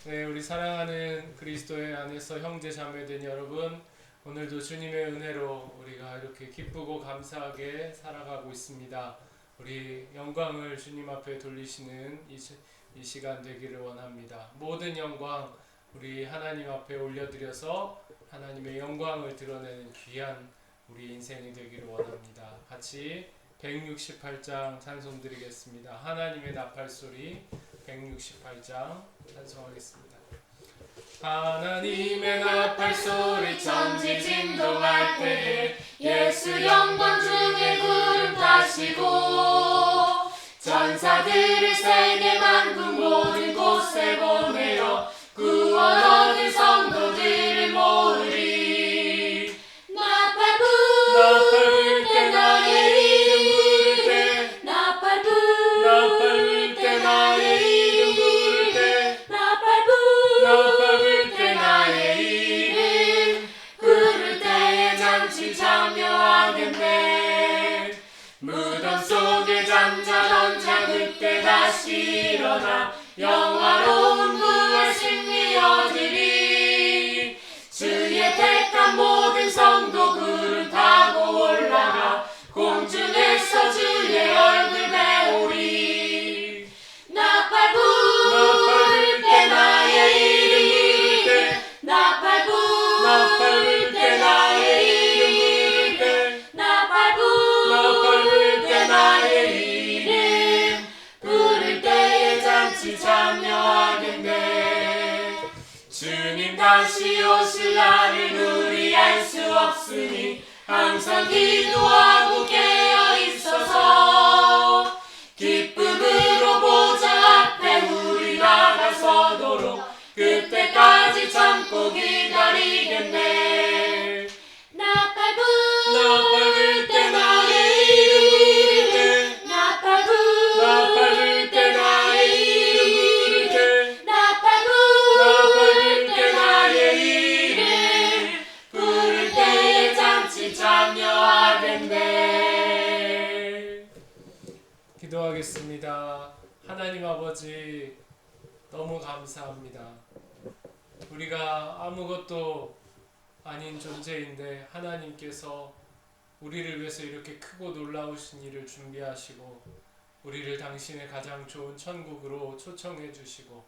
네, 우리 사랑하는 그리스도의 안에서 형제 자매된 여러분, 오늘도 주님의 은혜로 우리가 이렇게 기쁘고 감사하게 살아가고 있습니다. 우리 영광을 주님 앞에 돌리시는 이 시간 되기를 원합니다. 모든 영광 우리 하나님 앞에 올려드려서 하나님의 영광을 드러내는 귀한 우리 인생이 되기를 원합니다. 같이 168장 찬송 드리겠습니다. 하나님의 나팔소리 168장 찬송하겠습니다. 하나님의 나팔소리 천지 진동할 때에 예수 영광 중에 구름 타시고 전사들을 세계 만국 모든 곳에 보내어 구원 얻은 성도들을 모으리. 나팔 불 때 나의 이름 부를 때 나팔 불 때 나의 이름 부를 때 나팔 불 때 나의 이름 부를 때에 잔치 참여하겠네. 무덤 속에 잠자던 자 그때 다시 일어나 영화로운 부활 승리 얻으리. 주의 택한 모든 성도 구름 타고 올라가 공중에서 주의 얼굴 배우리. 나팔 불 때 나의 이름 부를 때 나팔 불 때 나의 이름 부를 때 나팔 불 때 나의 이름 부를 때에 잔치 참여하겠네. 주님 다시 오실 날을 우리 알 수 없으니 항상 기도하고 깨어 있어서 기쁨으로 보좌 앞에 우리 나가서도록 그때까지 참고 기다리겠네. 나팔 불 때 나의 이름 부를 때 나팔 불 때 나의 이름 부를 때 나팔 불 때 나의 이름 부를 때에 잔치 참여하겠네. 기도하겠습니다. 하나님 아버지, 너무 감사합니다. 우리가 아무것도 아닌 존재인데 하나님께서 우리를 위해서 이렇게 크고 놀라우신 일을 준비하시고 우리를 당신의 가장 좋은 천국으로 초청해 주시고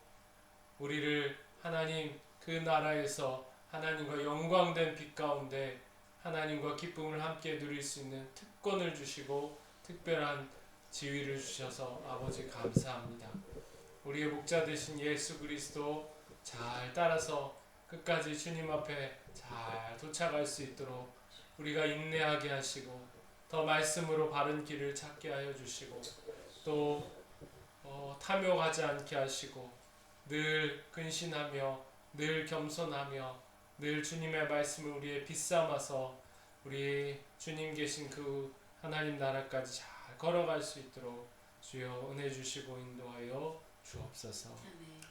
우리를 하나님 그 나라에서 하나님과 영광된 빛 가운데 하나님과 기쁨을 함께 누릴 수 있는 특권을 주시고 특별한 지위를 주셔서 아버지 감사합니다. 우리의 목자 되신 예수 그리스도 잘 따라서 끝까지 주님 앞에 잘 도착할 수 있도록 우리가 인내하게 하시고 더 말씀으로 바른 길을 찾게 하여 주시고 또 탐욕하지 않게 하시고 늘 근신하며 늘 겸손하며 늘 주님의 말씀을 우리의 빛 삼아서 우리 주님 계신 그 하나님 나라까지 잘 걸어갈 수 있도록 주여 은혜 주시고 인도하여 주옵소서.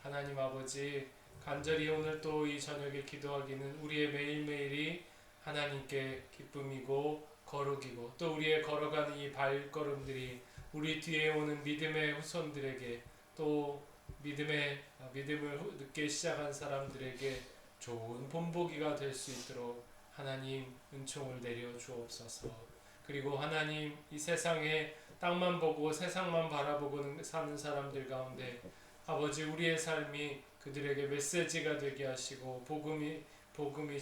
하나님 아버지, 간절히 오늘 또 이 저녁에 기도하기는 우리의 매일매일이 하나님께 기쁨이고 거룩이고 또 우리의 걸어가는 이 발걸음들이 우리 뒤에 오는 믿음의 후손들에게 또 믿음을 늦게 시작한 사람들에게 좋은 본보기가 될 수 있도록 하나님 은총을 내려 주옵소서. 그리고 하나님 이 세상에 땅만 보고 세상만 바라보고 사는 사람들 가운데 아버지 우리의 삶이 그들에게 메시지가 되게 하시고 복음이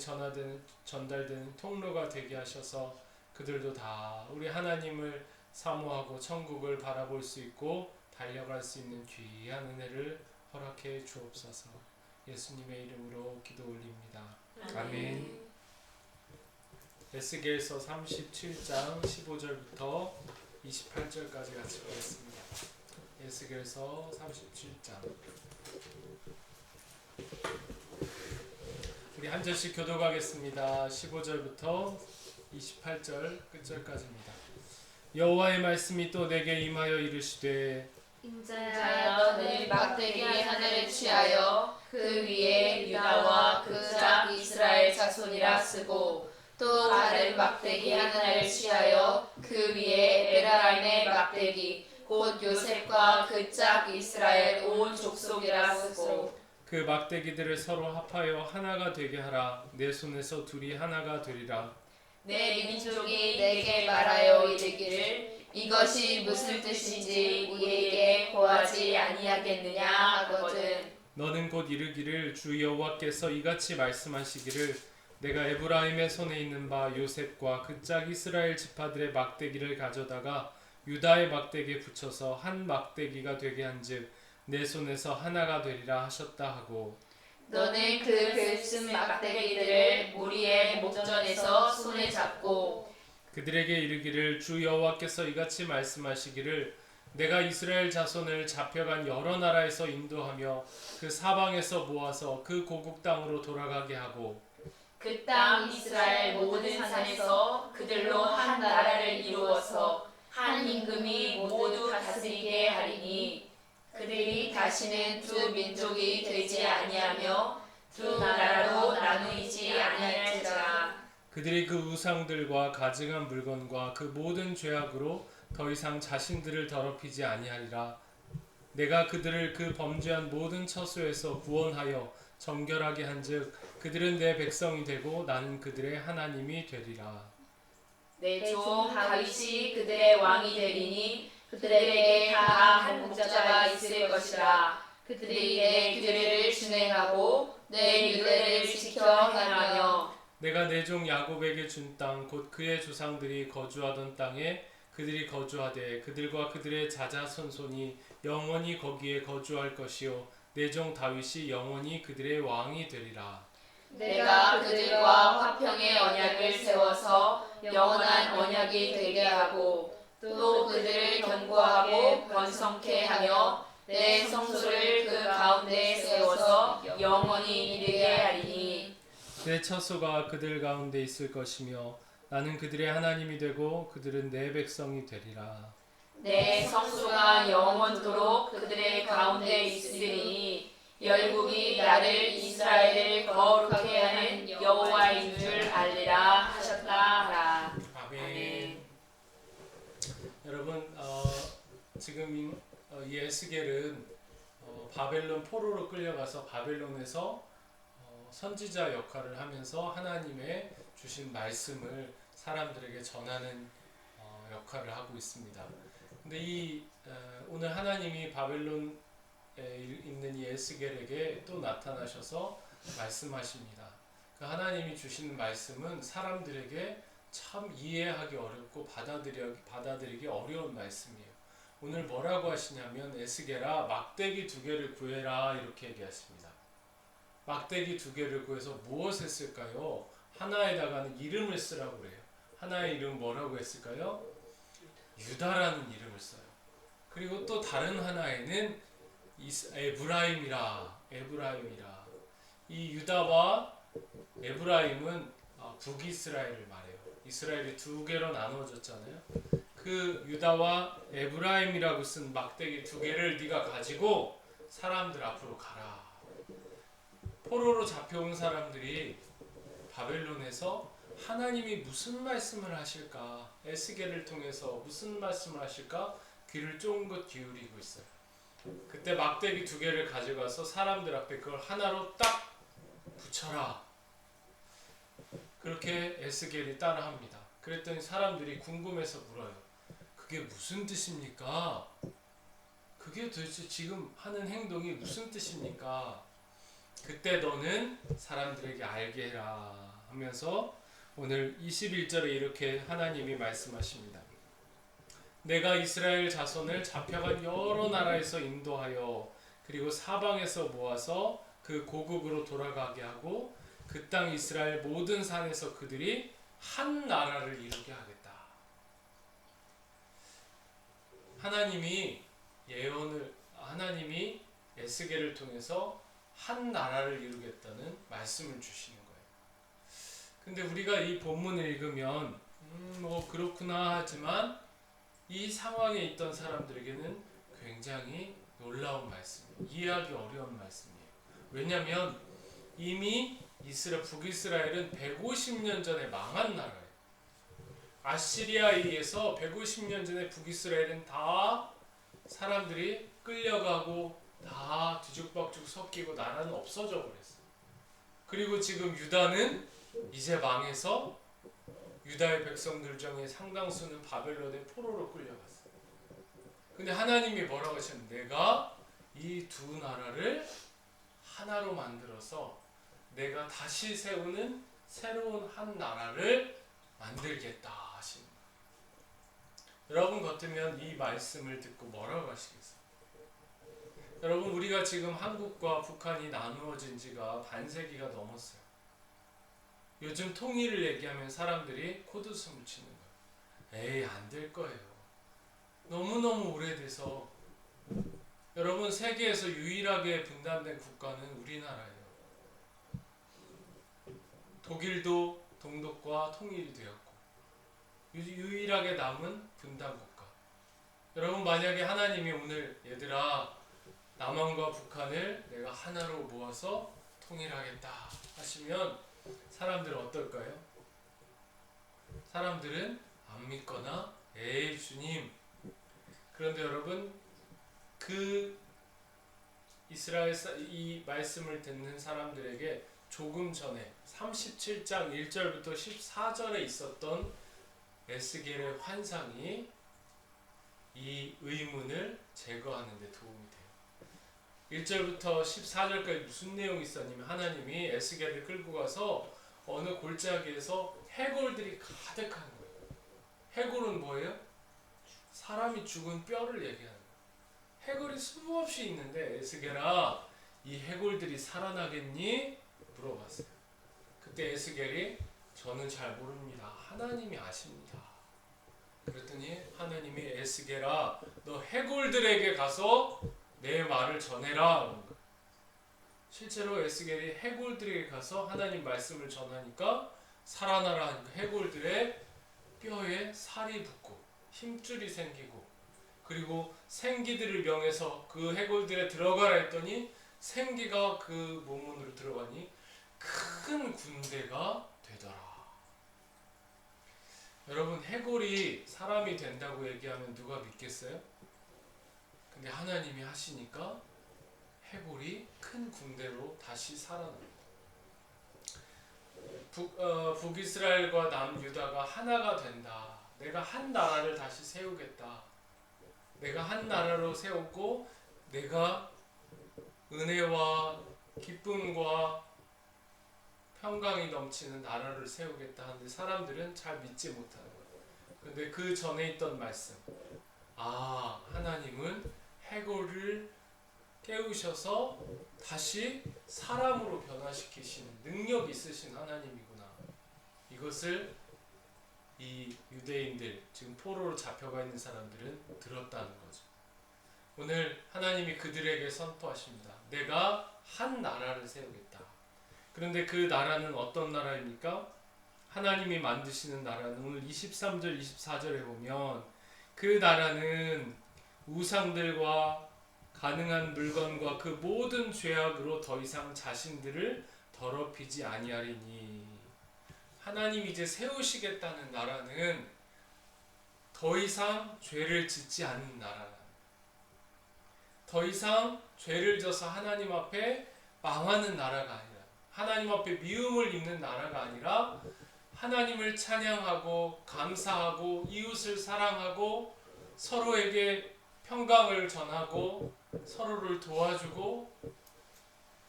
전달되는 통로가 되게 하셔서 그들도 다 우리 하나님을 사모하고 천국을 바라볼 수 있고 달려갈 수 있는 귀한 은혜를 허락해 주옵소서. 예수님의 이름으로 기도 올립니다. 아멘. 에스겔서 37장 15절부터 28절까지 같이 보겠습니다. 에스겔서 37장. 우리 한 절씩 교독하겠습니다. 15절부터 28절 끝절까지입니다. 여호와의 말씀이 또 내게 임하여 이르시되 인자야 너는 막대기 하늘을 취하여 그 위에 유다와 그 짝 이스라엘 자손이라 쓰고 또 다른 막대기 하늘을 취하여 그 위에 에라임의 막대기 곧 요셉과 그 짝 이스라엘 온 족속이라 쓰고 그 막대기들을 서로 합하여 하나가 되게 하라. 내 손에서 둘이 하나가 되리라. 내 민족이 내게 말하여 이르기를 이것이 무슨 뜻인지 우리에게 고하지 아니하겠느냐 하거든. 너는 곧 이르기를 주 여호와께서 이같이 말씀하시기를 내가 에브라임의 손에 있는 바 요셉과 그 짝 이스라엘 지파들의 막대기를 가져다가 유다의 막대기에 붙여서 한 막대기가 되게 한즉 내 손에서 하나가 되리라 하셨다 하고 너는 그 글쓴 막대기들을 무리의 목전에서 손에 잡고 그들에게 이르기를 주 여호와께서 이같이 말씀하시기를 내가 이스라엘 자손을 잡혀간 여러 나라에서 인도하며 그 사방에서 모아서 그 고국 땅으로 돌아가게 하고 그 땅 이스라엘 모든 산에서 그들로 한 나라를 이루어서 한 임금이 모두 다스리게 하리니 그들이 다시는 두 민족이 되지 아니하며 두 나라로 나누이지 아니할지라. 그들이 그 우상들과 가증한 물건과 그 모든 죄악으로 더 이상 자신들을 더럽히지 아니하리라. 내가 그들을 그 범죄한 모든 처소에서 구원하여 정결하게 한즉 그들은 내 백성이 되고 나는 그들의 하나님이 되리라. 내 종 다윗이 그들의 왕이 되리니 그들에게 다 한 목자가 있을 것이라. 그들이 내 규례를 준행하고 내 율례를 지켜 행하며 내가 내 종 야곱에게 준 땅 곧 그의 조상들이 거주하던 땅에 그들이 거주하되 그들과 그들의 자자손손이 영원히 거기에 거주할 것이요 내 종 다윗이 영원히 그들의 왕이 되리라. 내가 그들과 화평의 언약을 세워서 영원한 언약이 되게 하고 또 그들을 견고하고 번성케 하며 내 성소를 그 가운데 세워서 영원히 이르게 하리니 내 처소가 그들 가운데 있을 것이며 나는 그들의 하나님이 되고 그들은 내 백성이 되리라. 내 성소가 영원토록 그들의 가운데 있으리니 열국이 나를 이스라엘을 거룩하게 하는 여호와인 줄 알리라 하셨다 하라. 아멘. 여러분 지금 이 에스겔은 바벨론 포로로 끌려가서 바벨론에서 선지자 역할을 하면서 하나님의 주신 말씀을 사람들에게 전하는 역할을 하고 있습니다. 근데 오늘 하나님이 바벨론에 있는 이 에스겔에게 또 나타나셔서 말씀하십니다. 그 하나님이 주시는 말씀은 사람들에게 참 이해하기 어렵고 받아들이기 어려운 말씀이에요. 오늘 뭐라고 하시냐면 에스겔아 막대기 2개를 구해라 이렇게 얘기하십니다. 막대기 2개를 구해서 무엇을 쓸까요? 하나에다가는 이름을 쓰라고 그래요. 하나의 이름 뭐라고 했을까요? 유다라는 이름을 써요. 그리고 또 다른 하나에는 에브라임이라. 이 유다와 에브라임은 북이스라엘을 말해요. 이스라엘이 2개로 나누어졌잖아요. 그 유다와 에브라임이라고 쓴 막대기 2개를 네가 가지고 사람들 앞으로 가라. 포로로 잡혀온 사람들이 바벨론에서 하나님이 무슨 말씀을 하실까? 에스겔을 통해서 무슨 말씀을 하실까? 귀를 쫑긋 기울이고 있어요. 그때 막대기 2개를 가져가서 사람들 앞에 그걸 하나로 딱 붙여라. 그렇게 에스겔이 따라합니다. 그랬더니 사람들이 궁금해서 물어요. 그게 무슨 뜻입니까? 그게 도대체 지금 하는 행동이 무슨 뜻입니까? 그때 너는 사람들에게 알게 해라 하면서 오늘 21절에 이렇게 하나님이 말씀하십니다. 내가 이스라엘 자손을 잡혀간 여러 나라에서 인도하여 그리고 사방에서 모아서 그 고국으로 돌아가게 하고 그 땅 이스라엘 모든 산에서 그들이 한 나라를 이루게 하겠다. 하나님이 에스겔을 통해서 한 나라를 이루겠다는 말씀을 주시는 거예요. 근데 우리가 이 본문을 읽으면 뭐 그렇구나 하지만 이 상황에 있던 사람들에게는 굉장히 놀라운 말씀이에요. 이해하기 어려운 말씀이에요. 왜냐하면 이미 북이스라엘은 150년 전에 망한 나라예요. 아시리아에 의해서 150년 전에 북이스라엘은 다 사람들이 끌려가고 다 뒤죽박죽 섞이고 나라는 없어져 버렸어. 그리고 지금 유다는 이제 망해서 유다의 백성들 중에 상당수는 바벨론의 포로로 끌려갔어. 근데 하나님이 뭐라고 하셨냐면 내가 이 두 나라를 하나로 만들어서 내가 다시 세우는 새로운 한 나라를 만들겠다 하시는 거예요. 여러분 같으면 이 말씀을 듣고 뭐라고 하시겠어요? 여러분 우리가 지금 한국과 북한이 나누어진 지가 반세기가 넘었어요. 요즘 통일을 얘기하면 사람들이 코드숨을 치는 거예요. 에이 안 될 거예요. 너무너무 오래돼서. 여러분 세계에서 유일하게 분단된 국가는 우리나라예요. 독일도 동독과 통일이 되었고 유일하게 남은 분단 국가. 여러분 만약에 하나님이 오늘 얘들아 남한과 북한을 내가 하나로 모아서 통일하겠다 하시면 사람들은 어떨까요? 사람들은 안 믿거나 에이 주님. 그런데 여러분 그 이스라엘 이 말씀을 듣는 사람들에게 조금 전에 37장 1절부터 14절에 있었던 에스겔의 환상이 이 의문을 제거하는 데 도움이 돼요. 1절부터 14절까지 무슨 내용이 있었냐면 하나님이 에스겔을 끌고 가서 어느 골짜기에서 해골들이 가득한 거예요. 해골은 뭐예요? 사람이 죽은 뼈를 얘기하는 거예요. 해골이 수없이 있는데 에스겔아 이 해골들이 살아나겠니? 물어봤어요. 그때 에스겔이 저는 잘 모릅니다. 하나님이 아십니다. 그랬더니 하나님이 에스겔아 너 해골들에게 가서 내 말을 전해라. 실제로 에스겔이 해골들에게 가서 하나님 말씀을 전하니까 살아나라 하니까 해골들의 뼈에 살이 붙고 힘줄이 생기고 그리고 생기들을 명해서 그 해골들에 들어가라 했더니 생기가 그 몸문으로 들어가니 큰 군대가 되더라. 여러분 해골이 사람이 된다고 얘기하면 누가 믿겠어요? 근데 하나님이 하시니까 해골이 큰 군대로 다시 살아납니다. 북이스라엘과 남유다가 하나가 된다. 내가 한 나라를 다시 세우겠다. 내가 한 나라로 세우고 내가 은혜와 기쁨과 평강이 넘치는 나라를 세우겠다 하는데 사람들은 잘 믿지 못하는 거예요. 그런데 그 전에 있던 말씀, 하나님은 해골을 깨우셔서 다시 사람으로 변화시키시는 능력 있으신 하나님이구나. 이것을 이 유대인들, 지금 포로로 잡혀가 있는 사람들은 들었다는 거죠. 오늘 하나님이 그들에게 선포하십니다. 내가 한 나라를 세우겠다. 그런데 그 나라는 어떤 나라입니까? 하나님이 만드시는 나라는 오늘 23절, 24절에 보면 그 나라는 우상들과 가능한 물건과 그 모든 죄악으로 더 이상 자신들을 더럽히지 아니하리니. 하나님이 이제 세우시겠다는 나라는 더 이상 죄를 짓지 않는 나라라. 더 이상 죄를 져서 하나님 앞에 망하는 나라가 아니라 하나님 앞에 미움을 입는 나라가 아니라 하나님을 찬양하고 감사하고 이웃을 사랑하고 서로에게 평강을 전하고 서로를 도와주고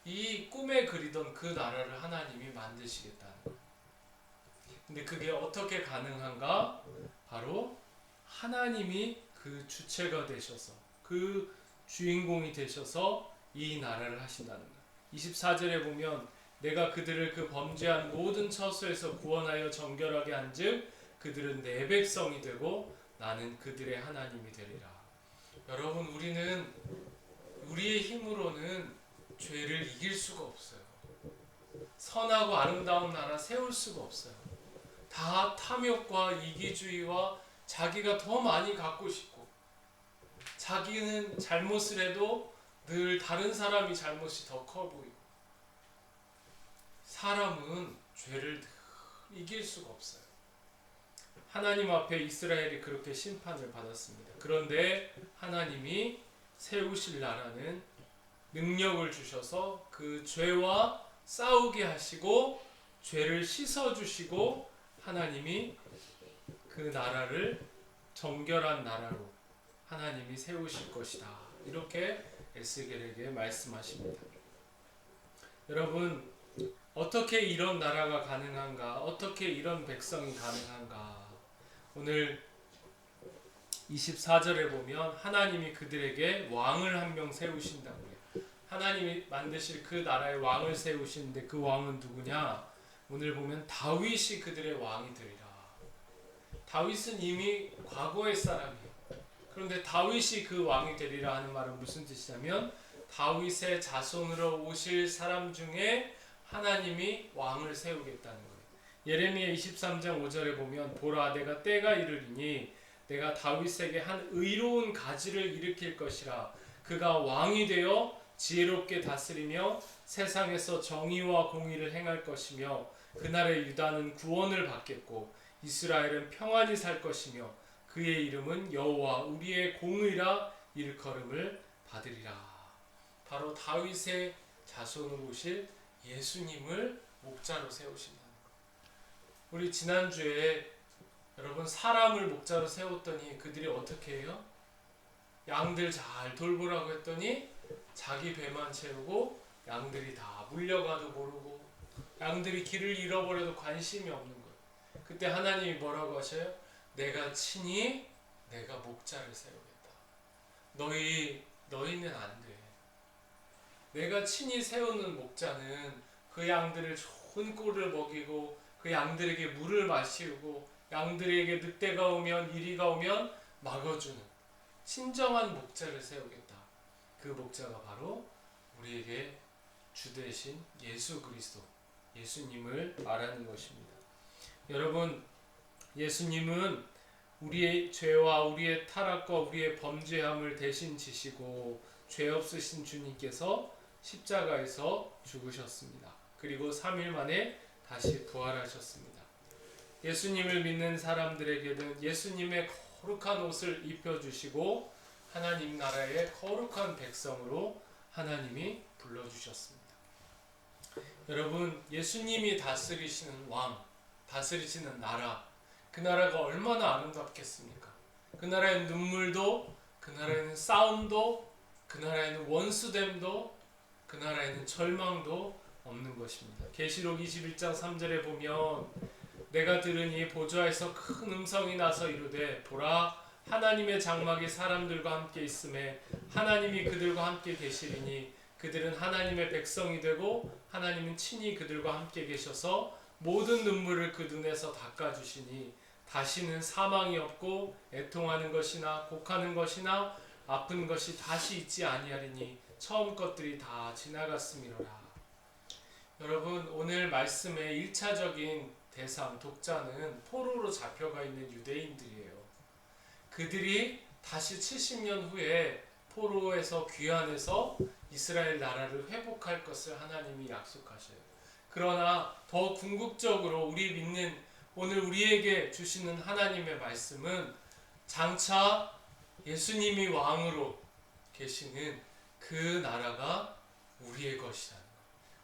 이 꿈에 그리던 그 나라를 하나님이 만드시겠다는 거예요. 근데 그게 어떻게 가능한가? 바로 하나님이 그 주체가 되셔서 그 주인공이 되셔서 이 나라를 하신다는 거예요. 24절에 보면 내가 그들을 그 범죄한 모든 처소에서 구원하여 정결하게 한즉 그들은 내 백성이 되고 나는 그들의 하나님이 되리라. 여러분 우리는 우리의 힘으로는 죄를 이길 수가 없어요. 선하고 아름다운 나라 세울 수가 없어요. 다 탐욕과 이기주의와 자기가 더 많이 갖고 싶고 자기는 잘못을 해도 늘 다른 사람이 잘못이 더 커 보이고 사람은 죄를 이길 수가 없어요. 하나님 앞에 이스라엘이 그렇게 심판을 받았습니다. 그런데 하나님이 세우실 나라는 능력을 주셔서 그 죄와 싸우게 하시고 죄를 씻어주시고 하나님이 그 나라를 정결한 나라로 하나님이 세우실 것이다. 이렇게 에스겔에게 말씀하십니다. 여러분, 어떻게 이런 나라가 가능한가? 어떻게 이런 백성이 가능한가? 오늘 24절에 보면 하나님이 그들에게 왕을 한 명 세우신다고요. 하나님이 만드실 그 나라의 왕을 세우시는데 그 왕은 누구냐? 오늘 보면 다윗이 그들의 왕이 되리라. 다윗은 이미 과거의 사람이에요. 그런데 다윗이 그 왕이 되리라 하는 말은 무슨 뜻이냐면 다윗의 자손으로 오실 사람 중에 하나님이 왕을 세우겠다는 거예요. 예레미야 23장 5절에 보면 보라 내가 때가 이르리니 내가 다윗에게 한 의로운 가지를 일으킬 것이라. 그가 왕이 되어 지혜롭게 다스리며 세상에서 정의와 공의를 행할 것이며 그날에 유다는 구원을 받겠고 이스라엘은 평안히 살 것이며 그의 이름은 여호와 우리의 공의라 일컬음을 받으리라. 바로 다윗의 자손으로 오실 예수님을 목자로 세우신다는 거예요. 우리 지난주에 여러분 사람을 목자로 세웠더니 그들이 어떻게 해요? 양들 잘 돌보라고 했더니 자기 배만 채우고 양들이 다 물려가도 모르고 양들이 길을 잃어버려도 관심이 없는 거예요. 그때 하나님이 뭐라고 하셔요? 내가 친히 내가 목자를 세우겠다. 너희는 안 돼. 내가 친히 세우는 목자는 그 양들을 좋은 꼴을 먹이고 그 양들에게 물을 마시고 양들에게 늑대가 오면 이리가 오면 막아주는 친정한 목자를 세우겠다. 그 목자가 바로 우리에게 주 되신 예수 그리스도, 예수님을 말하는 것입니다. 여러분, 예수님은 우리의 죄와 우리의 타락과 우리의 범죄함을 대신 지시고 죄 없으신 주님께서 십자가에서 죽으셨습니다. 그리고 3일 만에 다시 부활하셨습니다. 예수님을 믿는 사람들에게는 예수님의 거룩한 옷을 입혀주시고 하나님 나라의 거룩한 백성으로 하나님이 불러주셨습니다. 여러분, 예수님이 다스리시는 왕, 다스리시는 나라, 그 나라가 얼마나 아름답겠습니까? 그 나라에는 눈물도, 그 나라에는 싸움도, 그 나라에는 원수됨도, 그 나라에는 절망도 없는 것입니다. 계시록 21장 3절에 보면 내가 들으니 보좌에서 큰 음성이 나서 이르되 보라 하나님의 장막이 사람들과 함께 있음에 하나님이 그들과 함께 계시리니 그들은 하나님의 백성이 되고 하나님은 친히 그들과 함께 계셔서 모든 눈물을 그 눈에서 닦아주시니 다시는 사망이 없고 애통하는 것이나 곡하는 것이나 아픈 것이 다시 있지 아니하리니 처음 것들이 다 지나갔음이로라. 여러분, 오늘 말씀의 1차적인 대상, 독자는 포로로 잡혀가 있는 유대인들이에요. 그들이 다시 70년 후에 포로에서 귀환해서 이스라엘 나라를 회복할 것을 하나님이 약속하셔요. 그러나 더 궁극적으로 우리 믿는 오늘 우리에게 주시는 하나님의 말씀은 장차 예수님이 왕으로 계시는 그 나라가 우리의 것이라는 거예요.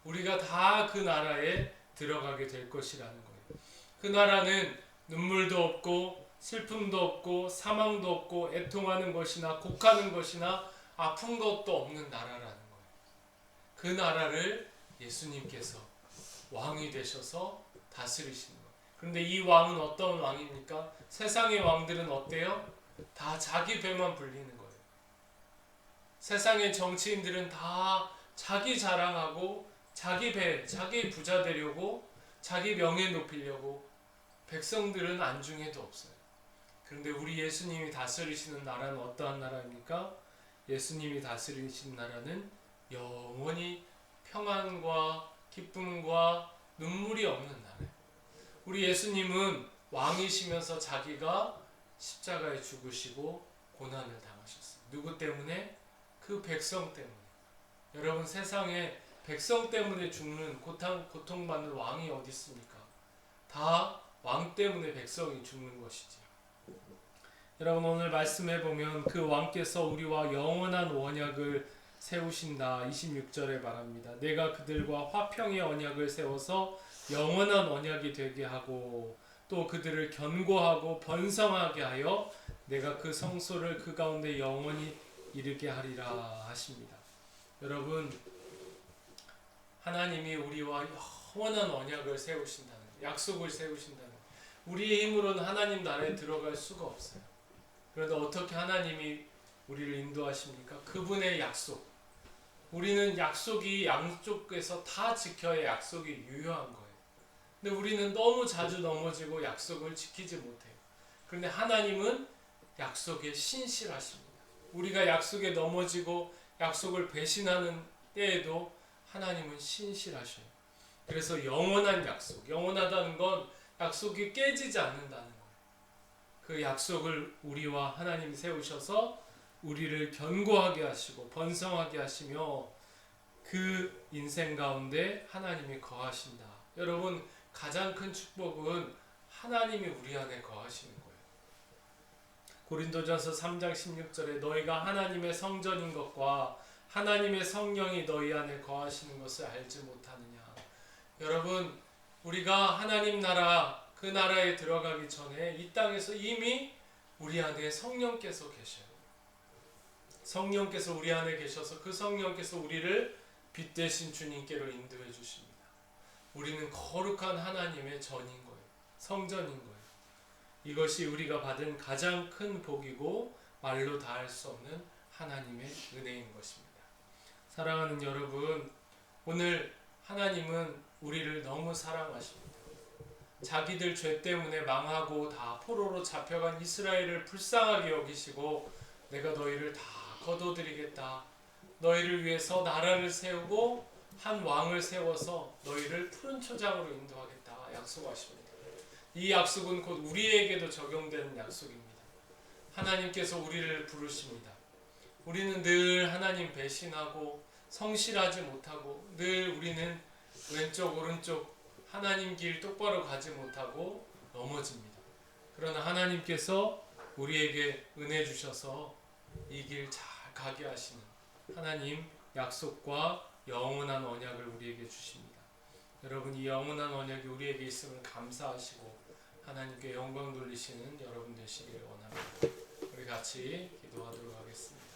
우리가 다 그 나라에 들어가게 될 것이라는 거예요. 그 나라는 눈물도 없고 슬픔도 없고 사망도 없고 애통하는 것이나 곡하는 것이나 아픈 것도 없는 나라라는 거예요. 그 나라를 예수님께서 왕이 되셔서 다스리시는 거예요. 그런데 이 왕은 어떤 왕입니까? 세상의 왕들은 어때요? 다 자기 배만 불리는 거예요. 세상의 정치인들은 다 자기 자랑하고 자기 배, 자기 부자 되려고 자기 명예 높이려고 백성들은 안중에도 없어요. 그런데 우리 예수님이 다스리시는 나라는 어떠한 나라입니까? 예수님이 다스리시는 나라는 영원히 평안과 기쁨과 눈물이 없는 나라예요. 우리 예수님은 왕이시면서 자기가 십자가에 죽으시고 고난을 당하셨어요. 누구 때문에? 그 백성 때문에. 여러분, 세상에 백성 때문에 죽는 고통받는 왕이 어디 있습니까? 다 왕 때문에 백성이 죽는 것이지. 여러분, 오늘 말씀해 보면 그 왕께서 우리와 영원한 언약을 세우신다. 26절에 말합니다. 내가 그들과 화평의 언약을 세워서 영원한 언약이 되게 하고 또 그들을 견고하고 번성하게 하여 내가 그 성소를 그 가운데 영원히 이르게 하리라 하십니다. 여러분, 하나님이 우리와 영원한 언약을 세우신다는, 약속을 세우신다는, 우리의 힘으로는 하나님 나라에 들어갈 수가 없어요. 그런데 어떻게 하나님이 우리를 인도하십니까? 그분의 약속. 우리는 약속이 양쪽에서 다 지켜야 약속이 유효한 거예요. 근데 우리는 너무 자주 넘어지고 약속을 지키지 못해요. 그런데 하나님은 약속에 신실하십니다. 우리가 약속에 넘어지고 약속을 배신하는 때에도 하나님은 신실하셔요. 그래서 영원한 약속, 영원하다는 건 약속이 깨지지 않는다는 거예요. 그 약속을 우리와 하나님 세우셔서 우리를 견고하게 하시고 번성하게 하시며 그 인생 가운데 하나님이 거하신다. 여러분, 가장 큰 축복은 하나님이 우리 안에 거하시는 거예요. 고린도전서 3장 16절에 너희가 하나님의 성전인 것과 하나님의 성령이 너희 안에 거하시는 것을 알지 못하느냐. 여러분, 우리가 하나님 나라, 그 나라에 들어가기 전에 이 땅에서 이미 우리 안에 성령께서 계셔요. 성령께서 우리 안에 계셔서 그 성령께서 우리를 빛 대신 주님께로 인도해 주십니다. 우리는 거룩한 하나님의 전인 거예요. 성전인 거예요. 이것이 우리가 받은 가장 큰 복이고 말로 다할 수 없는 하나님의 은혜인 것입니다. 사랑하는 여러분, 오늘 하나님은 우리를 너무 사랑하십니다. 자기들 죄 때문에 망하고 다 포로로 잡혀간 이스라엘을 불쌍하게 여기시고 내가 너희를 다 거둬들이겠다. 너희를 위해서 나라를 세우고 한 왕을 세워서 너희를 푸른 초장으로 인도하겠다 약속하십니다. 이 약속은 곧 우리에게도 적용되는 약속입니다. 하나님께서 우리를 부르십니다. 우리는 늘 하나님 배신하고 성실하지 못하고 늘 우리는 왼쪽 오른쪽 하나님 길 똑바로 가지 못하고 넘어집니다. 그러나 하나님께서 우리에게 은혜 주셔서 이 길 잘 가게 하시는 하나님 약속과 영원한 언약을 우리에게 주십니다. 여러분, 이 영원한 언약이 우리에게 있음을 감사하시고 하나님께 영광 돌리시는 여러분 되시기를 원합니다. 우리 같이 기도하도록 하겠습니다.